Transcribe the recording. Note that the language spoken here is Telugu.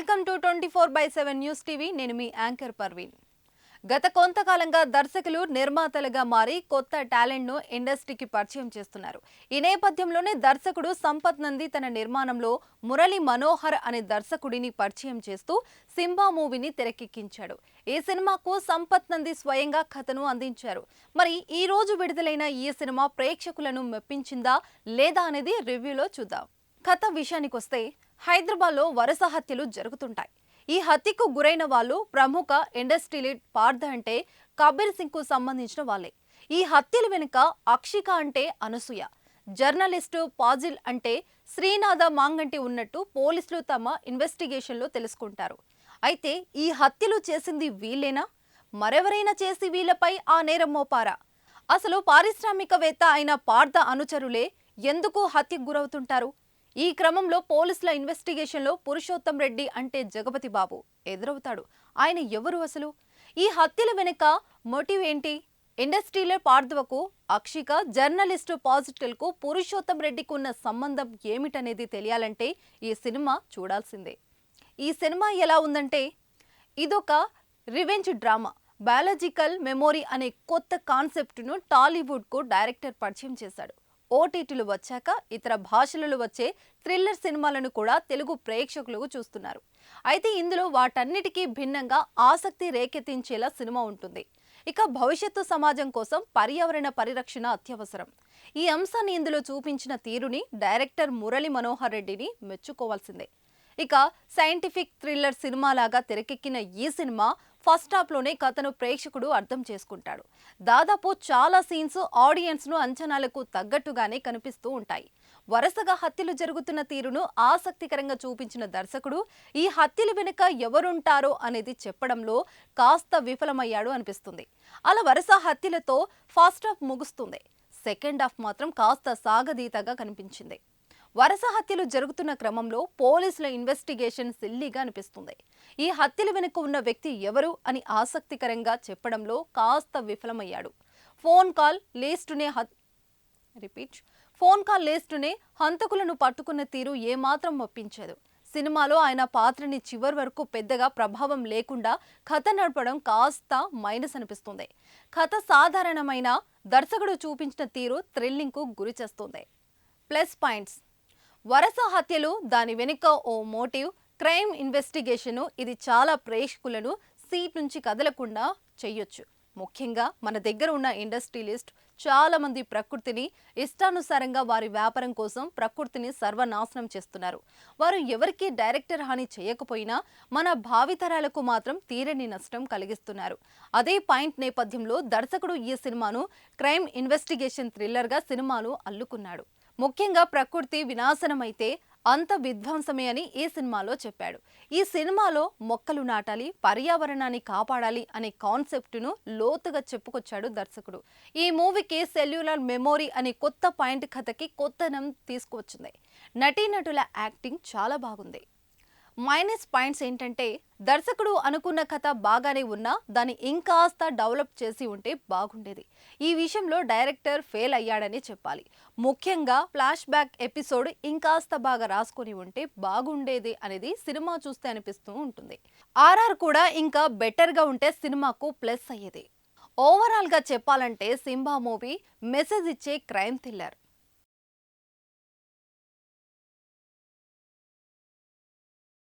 Welcome to 24/7 news TV. నేను మీ యాంకర్ పర్వీన్. గత కొంతకాలంగా దర్శకులు నిర్మాతలుగా మారి కొత్త టాలెంట్ ను ఇండస్ట్రీకి పరిచయం చేస్తున్నారు. ఈ నేపథ్యంలోనే దర్శకుడు సంపత్ నంది తన నిర్మాణంలో మురళీ మనోహర్ అనే దర్శకుడిని పరిచయం చేస్తూ సింబా మూవీని తెరకెక్కించాడు. ఈ సినిమాకు సంపత్ నంది స్వయంగా కథను అందించారు. మరి ఈ రోజు విడుదలైన ఈ సినిమా ప్రేక్షకులను మెప్పించిందా లేదా అనేది రివ్యూలో చూద్దాం. కథ విషయానికొస్తే హైదరాబాద్లో వరుస హత్యలు జరుగుతుంటాయి. ఈ హత్యకు గురైన వాళ్ళు ప్రముఖ ఇండస్ట్రీ లీడ్ పార్థ అంటే కబీర్ సింగ్ కు సంబంధించిన వాళ్ళే. ఈ హత్యల వెనుక అక్షిక అంటే అనసూయ, జర్నలిస్టు పాజిల్ అంటే శ్రీనాథ మాంగంటి ఉన్నట్టు పోలీసులు తమ ఇన్వెస్టిగేషన్లో తెలుసుకుంటారు. అయితే ఈ హత్యలు చేసింది వీళ్ళేనా, మరెవరైనా చేసి వీళ్ళపై ఆ నేరం మోపారా? అసలు పారిశ్రామికవేత్త అయిన పార్థ అనుచరులే ఎందుకు హత్యకు గురవుతుంటారు? ఈ క్రమంలో పోలీసుల ఇన్వెస్టిగేషన్లో పురుషోత్తం రెడ్డి అంటే జగపతి బాబు ఎదురవుతాడు. ఆయన ఎవరు అసలు? ఈ హత్యల వెనుక మోటివ్ ఏంటి? ఇండస్ట్రీలో పార్థవకు, అక్షిక, జర్నలిస్టు పాజిటివ్కు పురుషోత్తం రెడ్డికి ఉన్న సంబంధం ఏమిటనేది తెలియాలంటే ఈ సినిమా చూడాల్సిందే. ఈ సినిమా ఎలా ఉందంటే ఇదొక రివెంజ్ డ్రామా. బయాలజికల్ మెమోరీ అనే కొత్త కాన్సెప్ట్ను టాలీవుడ్కు డైరెక్టర్ పరిచయం చేశాడు. ఓటీటీలు వచ్చాక ఇతర భాషలలో వచ్చే థ్రిల్లర్ సినిమాలను కూడా తెలుగు ప్రేక్షకులు చూస్తున్నారు. అయితే ఇందులో వాటన్నిటికీ భిన్నంగా ఆసక్తి రేకెత్తించేలా సినిమా ఉంటుంది. ఇక భవిష్యత్తు సమాజం కోసం పర్యావరణ పరిరక్షణ అత్యవసరం. ఈ అంశాన్ని ఇందులో చూపించిన తీరుని డైరెక్టర్ మురళీ మనోహర్ రెడ్డిని మెచ్చుకోవాల్సిందే. ఇక సైంటిఫిక్ థ్రిల్లర్ సినిమాలాగా తెరకెక్కిన ఈ సినిమా ఫస్ట్ హాఫ్లోనే కథను ప్రేక్షకుడు అర్థం చేసుకుంటాడు. దాదాపు చాలా సీన్స్ ఆడియన్స్ను అంచనాలకు తగ్గట్టుగానే కనిపిస్తూ ఉంటాయి. వరుసగా హత్యలు జరుగుతున్న తీరును ఆసక్తికరంగా చూపించిన దర్శకుడు ఈ హత్యల వెనుక ఎవరుంటారో అనేది చెప్పడంలో కాస్త విఫలమయ్యాడు అనిపిస్తుంది. అలా వరుస హత్యలతో ఫస్ట్ హాఫ్ ముగుస్తుంది. సెకండ్ హాఫ్ మాత్రం కాస్త సాగదీతగా కనిపించింది. వరుస హత్యలు జరుగుతున్న క్రమంలో పోలీసుల ఇన్వెస్టిగేషన్ సిల్లీగా అనిపిస్తుంది. ఈ హత్యల వెనుక ఉన్న వ్యక్తి ఎవరు అని ఆసక్తికరంగా చెప్పడంలో కాస్త విఫలమయ్యాడు. ఫోన్ కాల్ లిస్టునే హంతకులను పట్టుకున్న తీరు ఏమాత్రం ఒప్పించదు. సినిమాలో ఆయన పాత్రని చివరి వరకు పెద్దగా ప్రభావం లేకుండా కథ నడపడం కాస్త మైనస్ అనిపిస్తుంది. కథ సాధారణమైన, దర్శకుడు చూపించిన తీరు థ్రిల్లింగ్కు గురి చేస్తుంది. ప్లస్ పాయింట్స్: వరుస హత్యలు, దాని వెనుక ఓ మోటివ్, క్రైమ్ ఇన్వెస్టిగేషన్. ఇది చాలా ప్రేక్షకులను సీట్ నుంచి కదలకుండా చెయ్యొచ్చు. ముఖ్యంగా మన దగ్గర ఉన్న ఇండస్ట్రియలిస్ట్ చాలా మంది ప్రకృతిని ఇష్టానుసారంగా వారి వ్యాపారం కోసం ప్రకృతిని సర్వనాశనం చేస్తున్నారు. వారు ఎవరికీ డైరెక్టర్ హాని చేయకపోయినా మన భావితరాలకు మాత్రం తీరని నష్టం కలిగిస్తున్నారు. అదే పాయింట్ నేపథ్యంలో దర్శకుడు ఈ సినిమాను క్రైమ్ ఇన్వెస్టిగేషన్ థ్రిల్లర్గా సినిమాను అల్లుకున్నాడు. ముఖ్యంగా ప్రకృతి వినాశనమైతే అంత విధ్వంసమే అని ఈ సినిమాలో చెప్పాడు. ఈ సినిమాలో మొక్కలు నాటాలి, పర్యావరణాన్ని కాపాడాలి అనే కాన్సెప్టును లోతుగా చెప్పుకొచ్చాడు దర్శకుడు. ఈ మూవీకి సెల్యులర్ మెమోరీ అనే కొత్త పాయింట్ కథకి కొత్తనం తీసుకువచ్చింది. నటీనటుల యాక్టింగ్ చాలా బాగుంది. మైనస్ పాయింట్స్ ఏంటంటే దర్శకుడు అనుకున్న కథ బాగానే ఉన్నా దాన్ని ఇంకాస్త డెవలప్ చేసి ఉంటే బాగుండేది. ఈ విషయంలో డైరెక్టర్ ఫెయిల్ అయ్యాడని చెప్పాలి. ముఖ్యంగా ఫ్లాష్ బ్యాక్ ఎపిసోడ్ ఇంకాస్త బాగా రాసుకొని ఉంటే బాగుండేది అనేది సినిమా చూస్తే అనిపిస్తూ ఉంటుంది. ఆర్ఆర్ కూడా ఇంకా బెటర్గా ఉంటే సినిమాకు ప్లస్ అయ్యేది. ఓవరాల్గా చెప్పాలంటే సింబా మూవీ మెసేజ్ ఇచ్చే క్రైమ్ థ్రిల్లర్.